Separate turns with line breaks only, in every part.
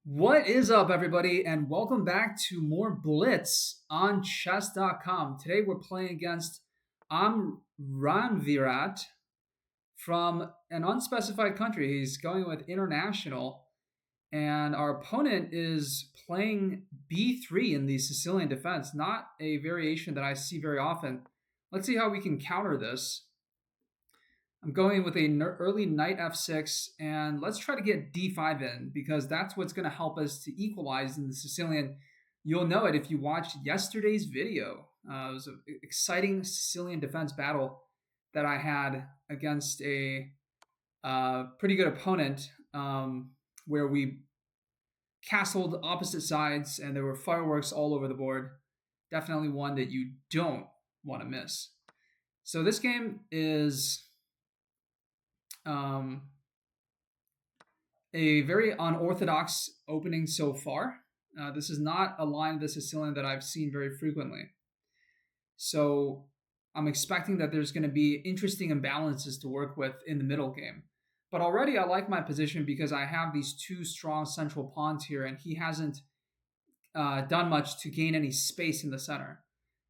What is up, everybody, and welcome back to more Blitz on chess.com. Today we're playing against Amranvirat from an unspecified country. He's going with international, and our opponent is playing b3 in the Sicilian defense, not a variation that I see very often. Let's see how we can counter this. I'm going with a early knight f6, and let's try to get d5 in because that's what's going to help us to equalize in the Sicilian. You'll know it if you watched yesterday's video. It was an exciting Sicilian defense battle that I had against a pretty good opponent, where we castled opposite sides and there were fireworks all over the board. Definitely one that you don't want to miss. So this game is a very unorthodox opening so far. This is not a line of the Sicilian that I've seen very frequently. So I'm expecting that there's going to be interesting imbalances to work with in the middle game. But already I like my position because I have these two strong central pawns here, and he hasn't done much to gain any space in the center.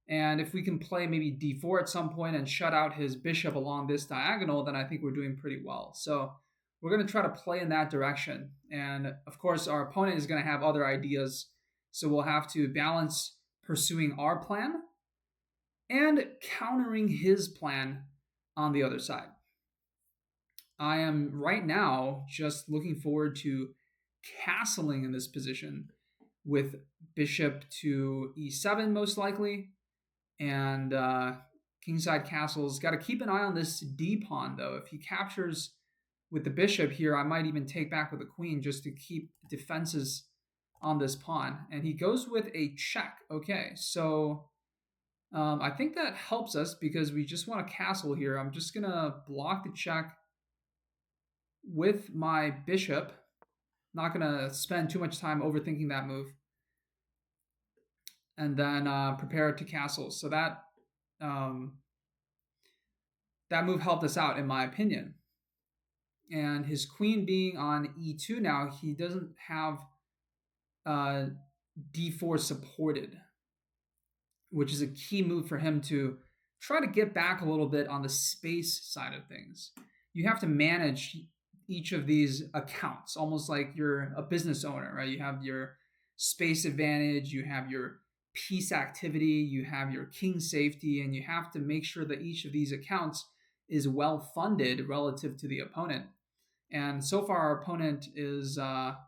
And if we can play maybe d4 at some point and shut out his bishop along this diagonal, then I think we're doing pretty well. So we're going to try to play in that direction. And of course, our opponent is going to have other ideas. So we'll have to balance pursuing our plan and countering his plan on the other side. I am right now just looking forward to castling in this position with bishop to e7 most likely, and kingside castles. Got to keep an eye on this d pawn though. If he captures with the bishop here, I might even take back with the queen just to keep defenses on this pawn. And he goes with a check. Okay, so I think that helps us because we just want to castle here. I'm just gonna block the check with my bishop. Not gonna spend too much time overthinking that move. And then prepare to castle. So that move helped us out, in my opinion. And his queen being on e2 now, he doesn't have d4 supported, which is a key move for him to try to get back a little bit on the space side of things. You have to manage each of these accounts, almost like you're a business owner, right? You have your space advantage, you have your piece activity, you have your king safety, and you have to make sure that each of these accounts is well funded relative to the opponent. And so far, our opponent is got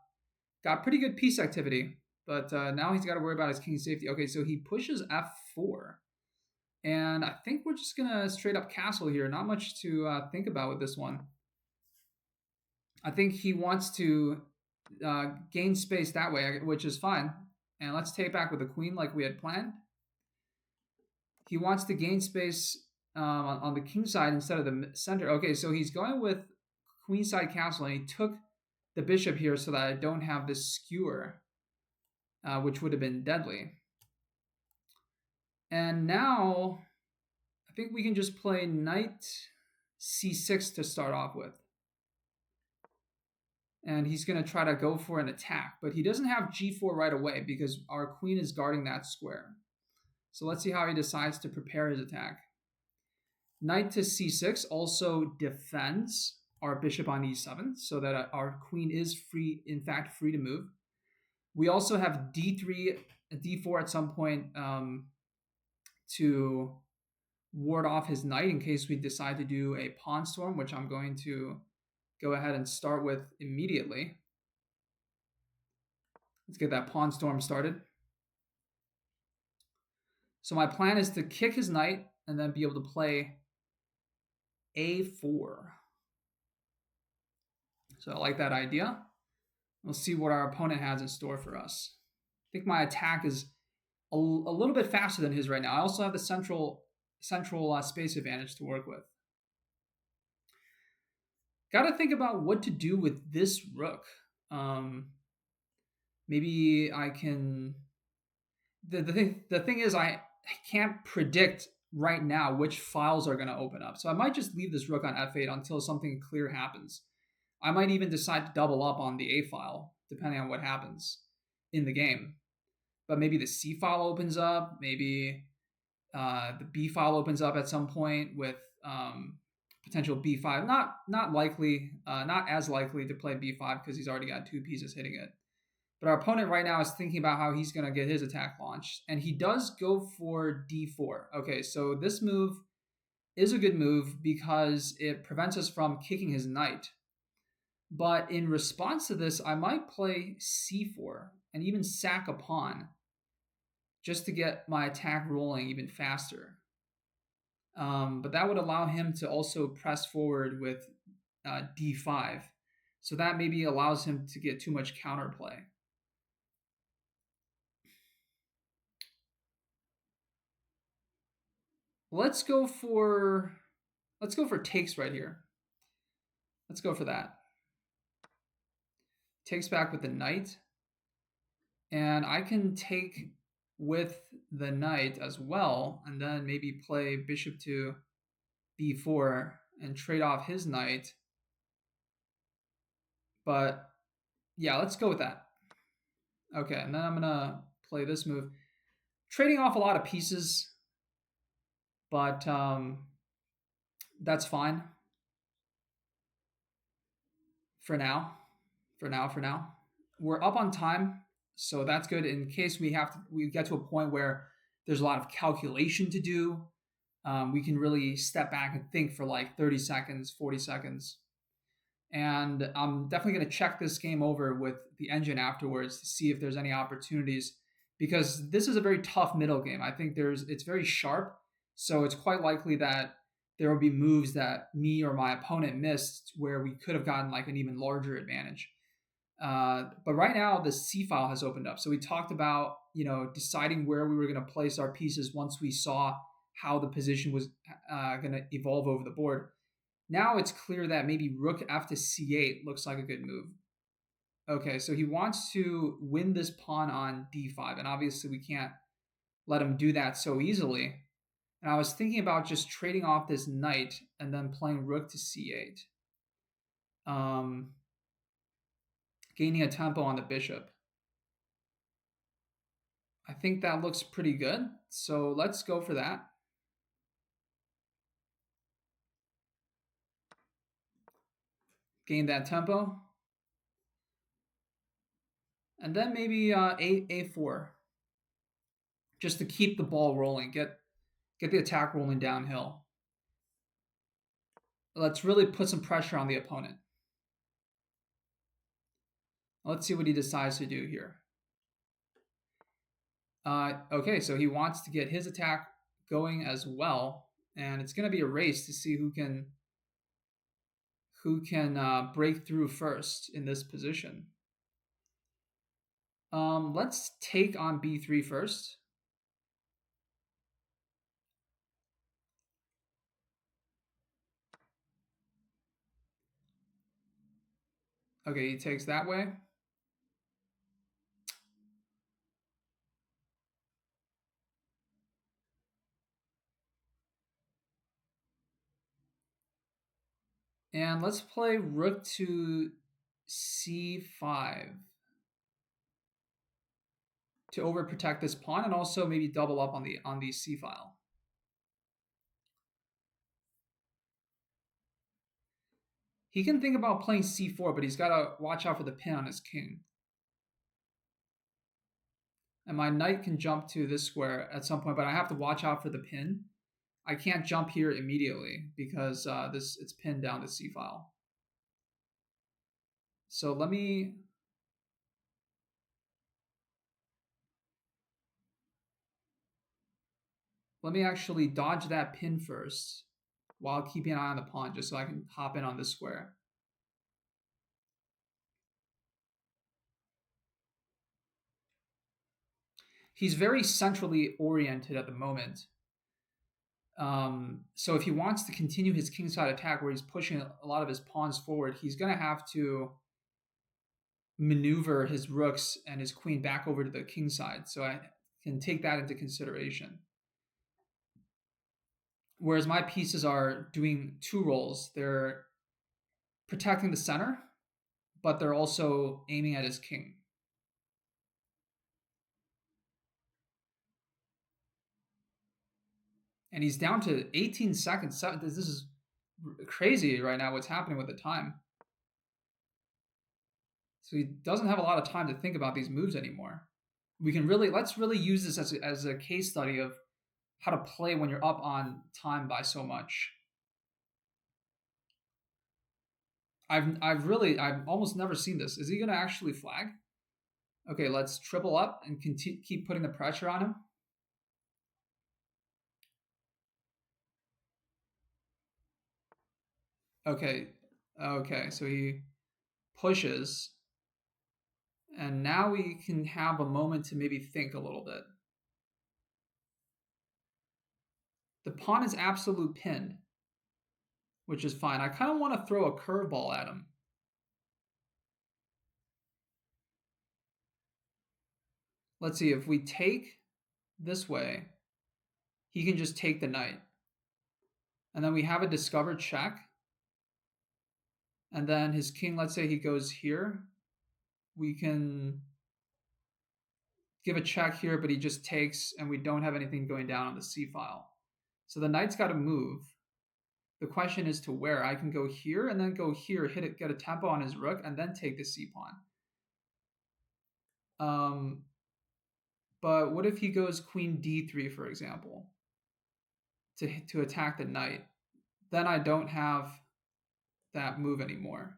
pretty good piece activity, but now he's got to worry about his king safety. Okay, so he pushes f4, and I think we're just gonna straight up castle here. Not much to think about with this one. I think he wants to gain space that way, which is fine. And let's take back with the queen like we had planned. He wants to gain space on the king side instead of the center. Okay, so he's going with queenside castle, and he took the bishop here so that I don't have this skewer, which would have been deadly. And now I think we can just play knight c6 to start off with. And he's going to try to go for an attack, but he doesn't have g4 right away because our queen is guarding that square. So let's see how he decides to prepare his attack. Knight to c6 also defends our bishop on e7 so that our queen is free, in fact, free to move. We also have d3, d4 at some point to ward off his knight in case we decide to do a pawn storm, which I'm going to go ahead and start with immediately. Let's get that pawn storm started. So my plan is to kick his knight and then be able to play a4. So I like that idea. We'll see what our opponent has in store for us. I think my attack is a little bit faster than his right now. I also have the central space advantage to work with. Got to think about what to do with this rook. Maybe I can... The thing is, I can't predict right now which files are going to open up. So I might just leave this rook on f8 until something clear happens. I might even decide to double up on the a file depending on what happens in the game. But maybe the C file opens up, maybe the B file opens up at some point with potential B5. Not likely, not as likely to play B5 because he's already got 2 pieces hitting it. But our opponent right now is thinking about how he's going to get his attack launched. And he does go for D4. Okay, so this move is a good move because it prevents us from kicking his knight. But in response to this, I might play C4 and even sack a pawn just to get my attack rolling even faster. But that would allow him to also press forward with D5. So that maybe allows him to get too much counterplay. Let's go for takes right here. Let's go for that. Takes back with the knight. And I can take with the knight as well, and then maybe play bishop to b4 and trade off his knight. But yeah, let's go with that. Okay, and then I'm gonna play this move. Trading off a lot of pieces, but that's fine for now. We're up on time, so that's good in case we get to a point where there's a lot of calculation to do. We can really step back and think for like 30 seconds, 40 seconds. And I'm definitely going to check this game over with the engine afterwards to see if there's any opportunities, because this is a very tough middle game. I think it's very sharp, so it's quite likely that there will be moves that me or my opponent missed where we could have gotten like an even larger advantage. But right now the C file has opened up. So we talked about, deciding where we were going to place our pieces once we saw how the position was going to evolve over the board. Now it's clear that maybe rook f to c8 looks like a good move. Okay, so he wants to win this pawn on d5, and obviously we can't let him do that so easily. And I was thinking about just trading off this knight and then playing rook to c8. Gaining a tempo on the bishop. I think that looks pretty good, so let's go for that. Gain that tempo. And then maybe a4. Just to keep the ball rolling, get the attack rolling downhill. Let's really put some pressure on the opponent. Let's see what he decides to do here. Okay, so he wants to get his attack going as well, and it's going to be a race to see who can break through first in this position. Let's take on b3 first. Okay, he takes that way. And let's play rook to c5 to overprotect this pawn, and also maybe double up on the c file. He can think about playing c4, but he's got to watch out for the pin on his king. And my knight can jump to this square at some point, but I have to watch out for the pin. I can't jump here immediately because it's pinned down the c file. So let me actually dodge that pin first while keeping an eye on the pawn, just so I can hop in on this square. He's very centrally oriented at the moment. So if he wants to continue his kingside attack where he's pushing a lot of his pawns forward, he's going to have to maneuver his rooks and his queen back over to the king side. So I can take that into consideration. Whereas my pieces are doing two roles. They're protecting the center, but they're also aiming at his king. And he's down to 18 seconds. This is crazy right now what's happening with the time. So he doesn't have a lot of time to think about these moves anymore. Let's really use this as a case study of how to play when you're up on time by so much. I've almost never seen this. Is he going to actually flag? Okay, let's triple up and keep putting the pressure on him. Okay, so he pushes. And now we can have a moment to maybe think a little bit. The pawn is absolute pinned, which is fine. I kind of want to throw a curveball at him. Let's see, if we take this way, he can just take the knight. And then we have a discovered check. And then his king, let's say he goes here. We can give a check here, but he just takes, and we don't have anything going down on the c file. So the knight's got to move. The question is to where. I can go here and then go here, hit it, get a tempo on his rook, and then take the c pawn. But what if he goes queen d3, for example, to attack the knight? Then I don't have that move anymore.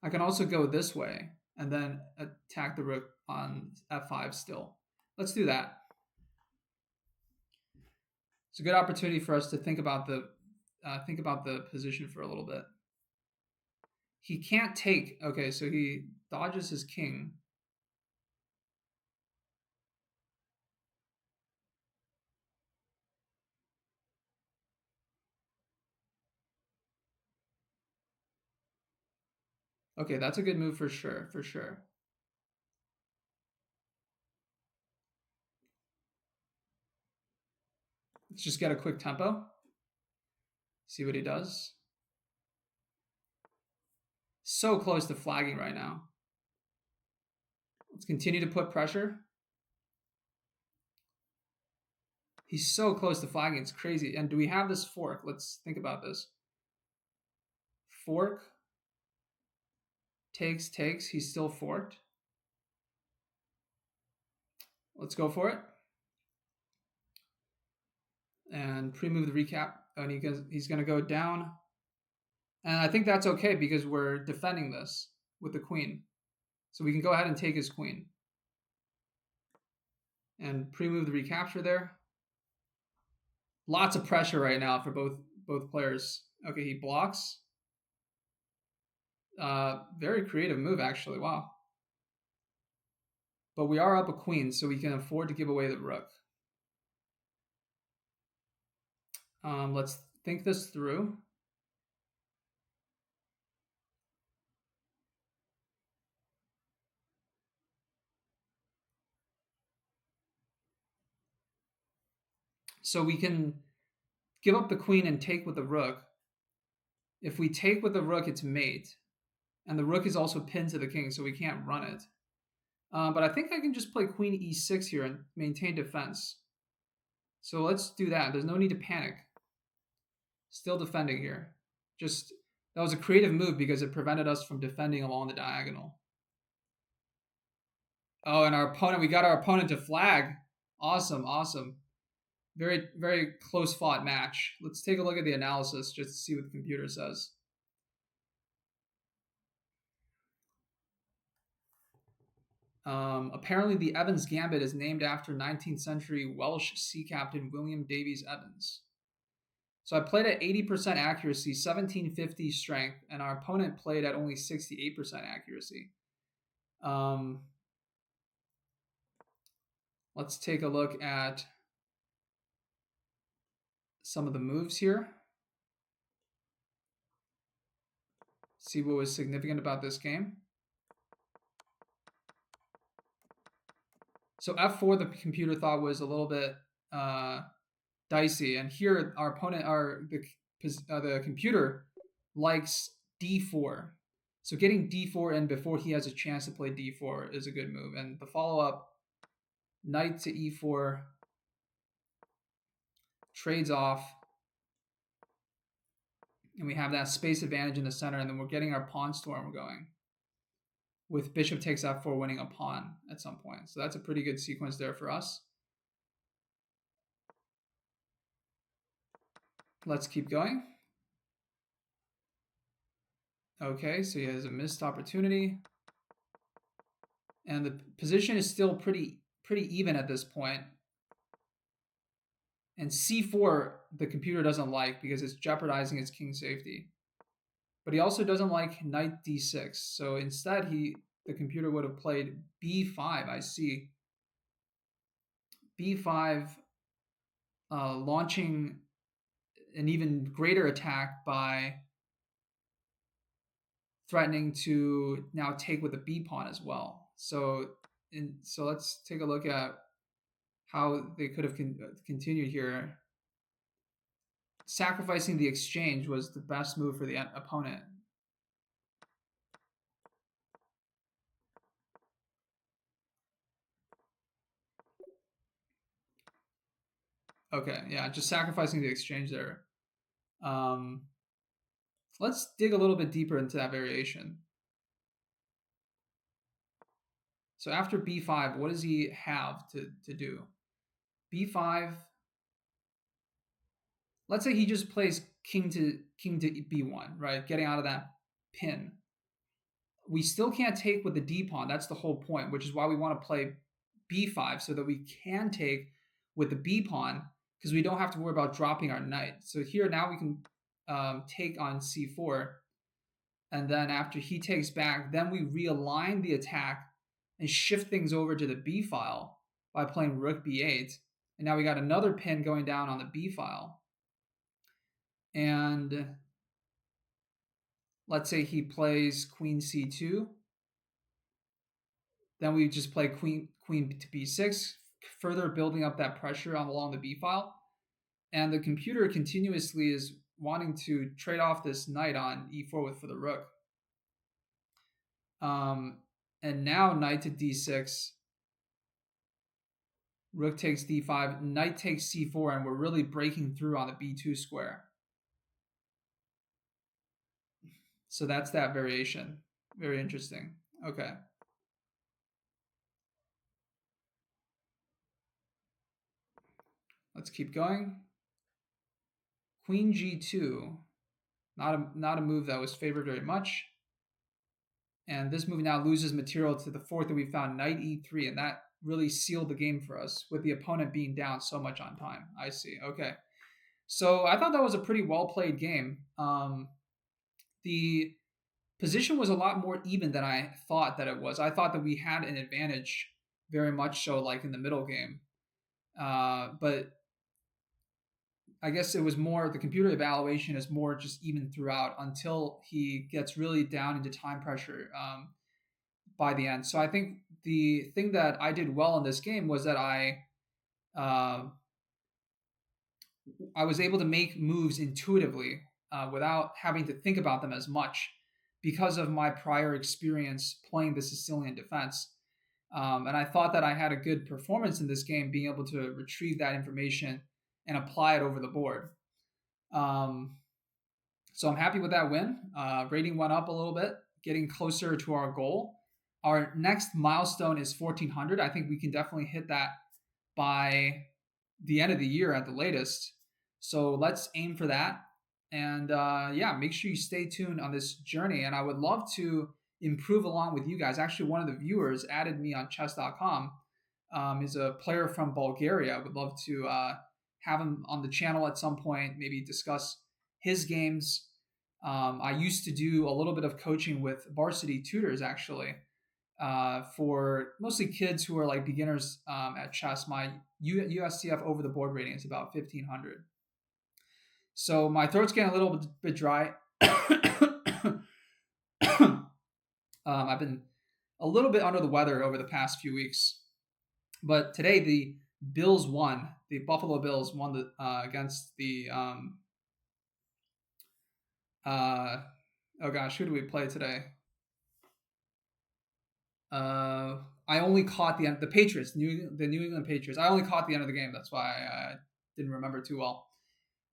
I can also go this way and then attack the rook on f5 still. Let's do that. It's a good opportunity for us to think about the position for a little bit. He can't take. Okay, so he dodges his king. Okay, that's a good move for sure, Let's just get a quick tempo. See what he does. So close to flagging right now. Let's continue to put pressure. He's so close to flagging, it's crazy. And do we have this fork? Let's think about this. Fork. Takes. He's still forked. Let's go for it. And pre-move the recap. And he's going to go down. And I think that's okay because we're defending this with the queen. So we can go ahead and take his queen. And pre-move the recapture there. Lots of pressure right now for both players. Okay, he blocks. Very creative move, actually. Wow. But we are up a queen, so we can afford to give away the rook. Let's think this through. So we can give up the queen and take with the rook. If we take with the rook, it's mate. And the rook is also pinned to the king, so we can't run it. But I think I can just play queen e6 here and maintain defense. So let's do that. There's no need to panic. Still defending here. That was a creative move because it prevented us from defending along the diagonal. Oh, and we got our opponent to flag. Awesome. Very, very close fought match. Let's take a look at the analysis just to see what the computer says. Apparently, the Evans Gambit is named after 19th century Welsh sea captain William Davies Evans. So I played at 80% accuracy, 1750 strength, and our opponent played at only 68% accuracy. Let's take a look at some of the moves here. See what was significant about this game. So f4, the computer thought was a little bit dicey, and here our opponent, the the computer likes d4. So getting d4 in before he has a chance to play d4 is a good move. And the follow-up, knight to e4, trades off, and we have that space advantage in the center, and then we're getting our pawn storm going with bishop takes f4 winning a pawn at some point. So that's a pretty good sequence there for us. Let's keep going. Okay, so he has a missed opportunity. And the position is still pretty even at this point. And c4, the computer doesn't like because it's jeopardizing its king safety. But he also doesn't like knight d6. So instead, the computer would have played b5, I see. b5, launching an even greater attack by threatening to now take with the b pawn as well. So let's take a look at how they could have continued here. Sacrificing the exchange was the best move for the opponent. Okay, yeah, just sacrificing the exchange there. Let's dig a little bit deeper into that variation. So after b5, what does he have to do? b5, let's say he just plays king to b1, right? Getting out of that pin. We still can't take with the d pawn. That's the whole point, which is why we want to play b5 so that we can take with the b pawn because we don't have to worry about dropping our knight. So here now we can take on c4. And then after he takes back, then we realign the attack and shift things over to the b file by playing rook b8. And now we got another pin going down on the b file. And let's say he plays queen c2. Then we just play queen to b6, further building up that pressure along the b file. And the computer continuously is wanting to trade off this knight on e4 for the rook. And now knight to d6, rook takes d5, knight takes c4, and we're really breaking through on the b2 square. So that's that variation. Very interesting. Okay. Let's keep going. Queen g2, not a move that was favored very much. And this move now loses material to the fourth that we found, knight e3, and that really sealed the game for us with the opponent being down so much on time. I see. Okay. So I thought that was a pretty well-played game. The position was a lot more even than I thought that it was. I thought that we had an advantage very much so, like in the middle game. But I guess it was more, the computer evaluation is more just even throughout until he gets really down into time pressure by the end. So I think the thing that I did well in this game was that I was able to make moves intuitively without having to think about them as much because of my prior experience playing the Sicilian defense. And I thought that I had a good performance in this game, being able to retrieve that information and apply it over the board. So I'm happy with that win. Rating went up a little bit, getting closer to our goal. Our next milestone is 1,400. I think we can definitely hit that by the end of the year at the latest. So let's aim for that. And yeah, make sure you stay tuned on this journey. And I would love to improve along with you guys. Actually, one of the viewers added me on chess.com. Is a player from Bulgaria. I would love to have him on the channel at some point, maybe discuss his games. I used to do a little bit of coaching with Varsity Tutors, actually, for mostly kids who are like beginners at chess. My USCF over the board rating is about 1,500. So my throat's getting a little bit dry. I've been a little bit under the weather over the past few weeks. But today the Bills won. The Buffalo Bills won against the Oh gosh, who do we play today? I only caught the Patriots, the New England Patriots. I only caught the end of the game. That's why I didn't remember too well.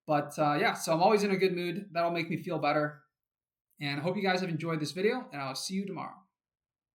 But yeah, so I'm always in a good mood. That'll make me feel better. And I hope you guys have enjoyed this video, and I'll see you tomorrow.